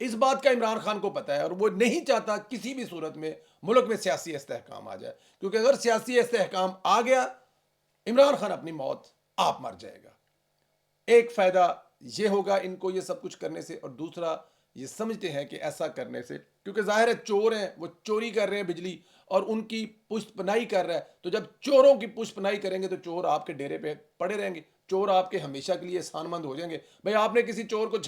اس بات کا عمران خان کو پتہ ہے اور وہ نہیں چاہتا کسی بھی صورت میں ملک میں سیاسی استحکام آ جائے، کیونکہ اگر سیاسی استحکام آ گیا عمران خان اپنی موت آپ مر جائے گا۔ ایک فائدہ یہ ہوگا ان کو یہ سب کچھ کرنے سے، اور دوسرا یہ سمجھتے ہیں کہ ایسا کرنے سے، کیونکہ ظاہر ہے چور ہیں، وہ چوری کر رہے ہیں بجلی اور ان کی پشت پناہی کر رہا ہے، تو جب چوروں کی پشت پناہی کریں گے تو چور آپ کے ڈیرے پہ پڑے رہیں گے، چور آپ کے ہمیشہ کے لیے احسان مند ہو جائیں گے۔ بھئی آپ نے کسی چور کو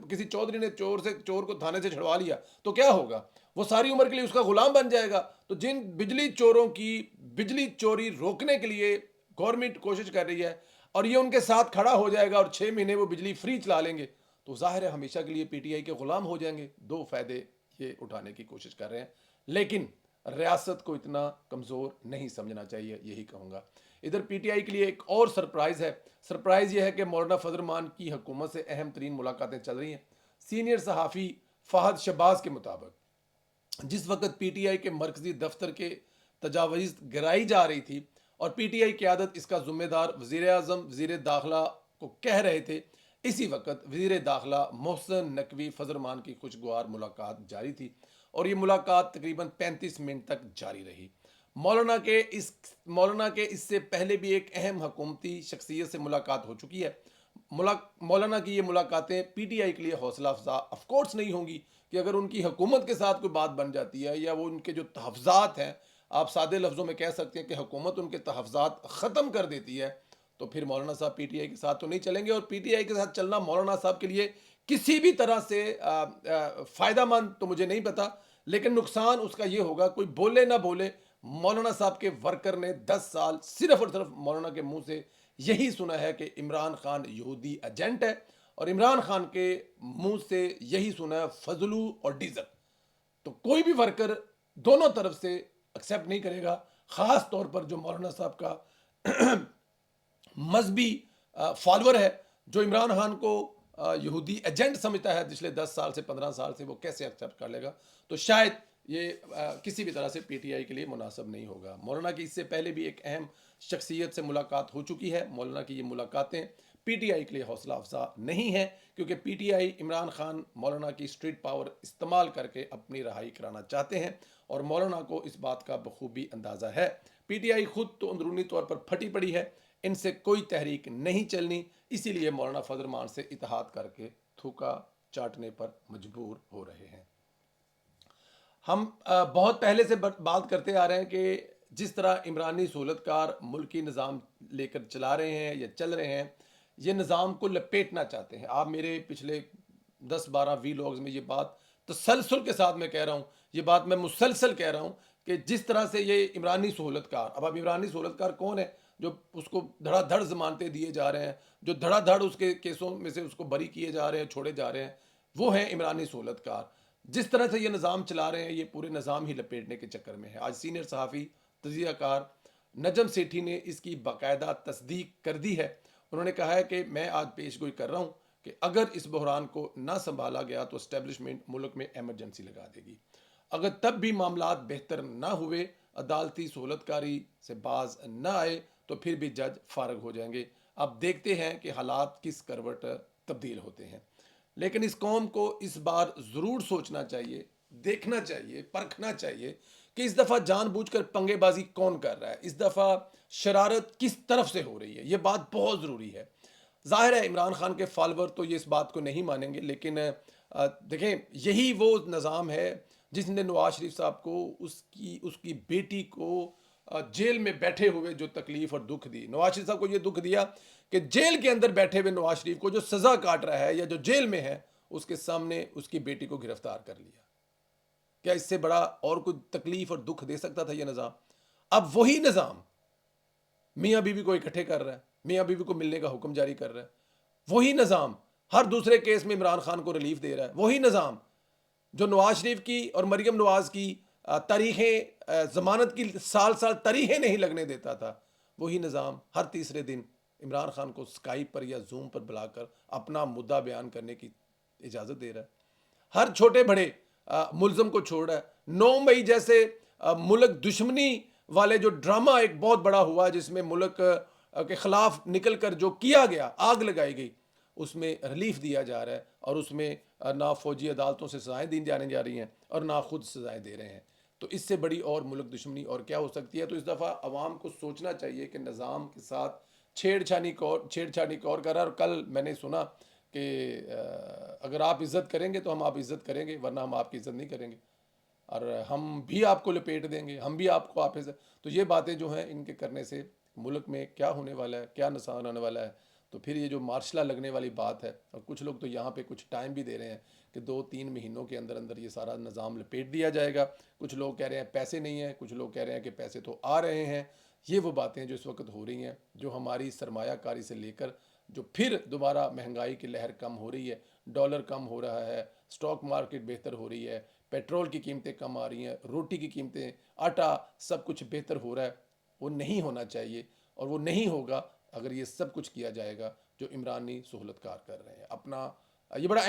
کسی چودھری نے چور کو تھانے سے چھڑوا لیا تو کیا ہوگا؟ وہ ساری عمر کے لیے اس کا غلام بن جائے گا۔ تو جن بجلی چوروں کی بجلی چوری روکنے کے لیے گورنمنٹ کوشش کر رہی ہے اور یہ ان کے ساتھ کھڑا ہو جائے گا اور 6 مہینے وہ بجلی فری چلا لیں گے، تو ظاہر ہے ہمیشہ کے لیے پی ٹی آئی کے غلام ہو جائیں گے۔ دو فائدے یہ اٹھانے کی کوشش کر رہے ہیں، لیکن ریاست کو اتنا کمزور نہیں سمجھنا چاہیے، یہی کہوں گا۔ ادھر پی ٹی آئی کے لیے ایک اور سرپرائز ہے۔ سرپرائز یہ ہے کہ مولانا فضل الرحمان کی حکومت سے اہم ترین ملاقاتیں چل رہی ہیں۔ سینئر صحافی فہد شہباز کے مطابق جس وقت پی ٹی آئی کے مرکزی دفتر کے تجاویز گرائی جا رہی تھی اور پی ٹی آئی قیادت اس کا ذمہ دار وزیر اعظم وزیر داخلہ کو کہہ رہے تھے، اسی وقت وزیر داخلہ محسن نقوی فضل الرحمان کی خوشگوار ملاقات جاری تھی اور یہ ملاقات تقریباً 35 منٹ تک جاری رہی۔ مولانا کے اس سے پہلے بھی ایک اہم حکومتی شخصیت سے ملاقات ہو چکی ہے۔ مولانا کی یہ ملاقاتیں پی ٹی آئی کے لیے حوصلہ افزا آف کورس نہیں ہوں گی کہ اگر ان کی حکومت کے ساتھ کوئی بات بن جاتی ہے یا وہ ان کے جو تحفظات ہیں، آپ سادے لفظوں میں کہہ سکتے ہیں کہ حکومت ان کے تحفظات ختم کر دیتی ہے، تو پھر مولانا صاحب پی ٹی آئی کے ساتھ تو نہیں چلیں گے، اور پی ٹی آئی کے ساتھ چلنا مولانا صاحب کے لیے کسی بھی طرح سے فائدہ مند تو مجھے نہیں پتا، لیکن نقصان اس کا یہ ہوگا، کوئی بولے نہ بولے، مولانا صاحب کے ورکر نے 10 سال صرف اور صرف مولانا کے منہ سے یہی سنا ہے کہ عمران خان یہودی ایجنٹ ہے، اور عمران خان کے منہ سے یہی سنا ہے فضلو اور ڈیزل۔ تو کوئی بھی ورکر دونوں طرف سے ایکسیپٹ نہیں کرے گا، خاص طور پر جو مولانا صاحب کا مذہبی فالور ہے، جو عمران خان کو یہودی ایجنٹ سمجھتا ہے پچھلے 10 سال سے 15 سال سے، وہ کیسے ایکسیپٹ کر لے گا؟ تو شاید یہ کسی بھی طرح سے پی ٹی آئی کے لیے مناسب نہیں ہوگا۔ مولانا کی اس سے پہلے بھی ایک اہم شخصیت سے ملاقات ہو چکی ہے۔ مولانا کی یہ ملاقاتیں پی ٹی آئی کے لیے حوصلہ افزا نہیں ہے، کیونکہ P T I Imran Khan مولانا کی اسٹریٹ پاور استعمال کر کے اپنی رہائی کرانا چاہتے ہیں، اور مولانا کو اس بات کا بخوبی اندازہ ہے۔ پی ٹی آئی خود تو اندرونی طور پر پھٹی پڑی ہے، ان سے کوئی تحریک نہیں چلنی، اسی لیے مولانا فضل الرحمان سے اتحاد کر کے تھوکا چاٹنے پر مجبور ہو رہے ہیں۔ ہم بہت پہلے سے بات کرتے آ رہے ہیں کہ جس طرح عمرانی سہولت کار ملکی نظام لے کر چلا رہے ہیں یا چل رہے ہیں، یہ نظام کو لپیٹنا چاہتے ہیں۔ آپ میرے پچھلے 10-12 ویلاگز میں یہ بات تسلسل کے ساتھ میں کہہ رہا ہوں، یہ بات میں مسلسل کہہ رہا ہوں کہ جس طرح سے یہ عمرانی سہولت کار، اب عمرانی سہولت کار کون ہے؟ جو اس کو دھڑا دھڑ ضمانتیں دیے جا رہے ہیں، جو دھڑا دھڑ اس کے کیسوں میں سے اس کو بری کیے جا رہے ہیں، چھوڑے جا رہے ہیں، وہ ہیں عمرانی سہولت کار۔ جس طرح سے یہ نظام چلا رہے ہیں، یہ پورے نظام ہی لپیٹنے کے چکر میں ہے۔ آج سینئر صحافی تجزیہ کار نجم سیٹھی نے اس کی باقاعدہ تصدیق کر دی ہے۔ انہوں نے کہا ہے کہ میں آج پیش گوئی کر رہا ہوں کہ اگر اس بحران کو نہ سنبھالا گیا تو اسٹیبلشمنٹ ملک میں ایمرجنسی لگا دے گی۔ اگر تب بھی معاملات بہتر نہ ہوئے، عدالتی سہولت کاری سے باز نہ آئے، تو پھر بھی جج فارغ ہو جائیں گے۔ اب دیکھتے ہیں کہ حالات کس کروٹ تبدیل ہوتے ہیں، لیکن اس قوم کو اس بار ضرور سوچنا چاہیے، دیکھنا چاہیے، پرکھنا چاہیے کہ اس دفعہ جان بوجھ کر پنگے بازی کون کر رہا ہے، اس دفعہ شرارت کس طرف سے ہو رہی ہے۔ یہ بات بہت ضروری ہے۔ ظاہر ہے عمران خان کے فالور تو یہ اس بات کو نہیں مانیں گے، لیکن دیکھیں یہی وہ نظام ہے جس نے نواز شریف صاحب کو اس کی بیٹی کو جیل میں بیٹھے ہوئے جو تکلیف اور دکھ دی۔ نواز شریف صاحب کو یہ دکھ دیا کہ جیل کے اندر بیٹھے ہوئے نواز شریف کو جو سزا کاٹ رہا ہے یا جو جیل میں ہے، اس کے سامنے اس کی بیٹی کو گرفتار کر لیا۔ کیا اس سے بڑا اور کوئی تکلیف اور دکھ دے سکتا تھا یہ نظام؟ اب وہی نظام میاں بیوی کو اکٹھے کر رہا ہے، میاں بیوی کو ملنے کا حکم جاری کر رہا ہے، وہی نظام ہر دوسرے کیس میں عمران خان کو ریلیف دے رہا ہے، وہی نظام جو نواز شریف کی اور مریم نواز کی تاریخیں ضمانت کی سال تاریخیں نہیں لگنے دیتا تھا، وہی نظام ہر تیسرے دن عمران خان کو اسکائپ پر یا زوم پر بلا کر اپنا مدعا بیان کرنے کی اجازت دے رہا ہے، ہر چھوٹے بڑے ملزم کو چھوڑ رہا ہے۔ 9 مئی جیسے ملک دشمنی والے جو ڈرامہ ایک بہت بڑا ہوا جس میں ملک کے خلاف نکل کر جو کیا گیا، آگ لگائی گئی، اس میں ریلیف دیا جا رہا ہے، اور اس میں نہ فوجی عدالتوں سے سزائیں دی جانے جا رہی ہیں اور نہ خود سزائیں دے رہے ہیں، تو اس سے بڑی اور ملک دشمنی اور کیا ہو سکتی ہے؟ تو اس دفعہ عوام کو سوچنا چاہیے کہ نظام کے ساتھ چھیڑ چھاڑی کور کر رہا ہے۔ اور کل میں نے سنا کہ اگر آپ عزت کریں گے تو ہم آپ عزت کریں گے، ورنہ ہم آپ کی عزت نہیں کریں گے، اور ہم بھی آپ کو لپیٹ دیں گے، ہم بھی آپ کو آپ سے۔ تو یہ باتیں جو ہیں، ان کے کرنے سے ملک میں کیا ہونے والا ہے، کیا نقصان ہونے والا ہے؟ تو پھر یہ جو مارشلہ لگنے والی بات ہے، اور کچھ لوگ تو یہاں پہ کچھ ٹائم بھی دے رہے ہیں کہ 2-3 مہینوں کے اندر اندر یہ سارا نظام لپیٹ دیا جائے گا۔ کچھ لوگ کہہ رہے ہیں پیسے نہیں ہیں، کچھ لوگ کہہ رہے ہیں کہ پیسے تو آ رہے ہیں۔ یہ وہ باتیں جو اس وقت ہو رہی ہیں، جو ہماری سرمایہ کاری سے لے کر جو پھر دوبارہ مہنگائی کی لہر کم ہو رہی ہے، ڈالر کم ہو رہا ہے، سٹاک مارکیٹ بہتر ہو رہی ہے، پیٹرول کی قیمتیں کم آ رہی ہیں، روٹی کی قیمتیں، آٹا، سب کچھ بہتر ہو رہا ہے۔ وہ نہیں ہونا چاہیے، اور وہ نہیں ہوگا اگر یہ سب کچھ کیا جائے گا جو عمرانی سہولت کار کر رہے ہیں اپنا۔ یہ بڑا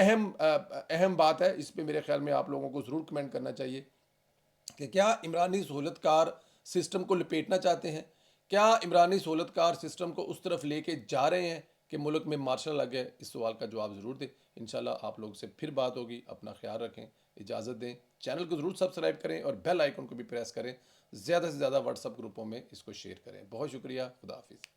اہم بات ہے، اس پہ میرے خیال میں آپ لوگوں کو ضرور کمنٹ کرنا چاہیے کہ کیا عمرانی سہولت کار سسٹم کو لپیٹنا چاہتے ہیں؟ کیا عمرانی سہولت کار سسٹم کو اس طرف لے کے جا رہے ہیں کہ ملک میں مارشل لگے؟ اس سوال کا جواب ضرور دیں۔ انشاءاللہ آپ لوگ سے پھر بات ہوگی۔ اپنا خیال رکھیں، اجازت دیں، چینل کو ضرور سبسکرائب کریں اور بیل آئیکن کو بھی پریس کریں، زیادہ سے زیادہ واٹس اپ گروپوں میں اس کو شیئر کریں۔ بہت شکریہ، خدا حافظ۔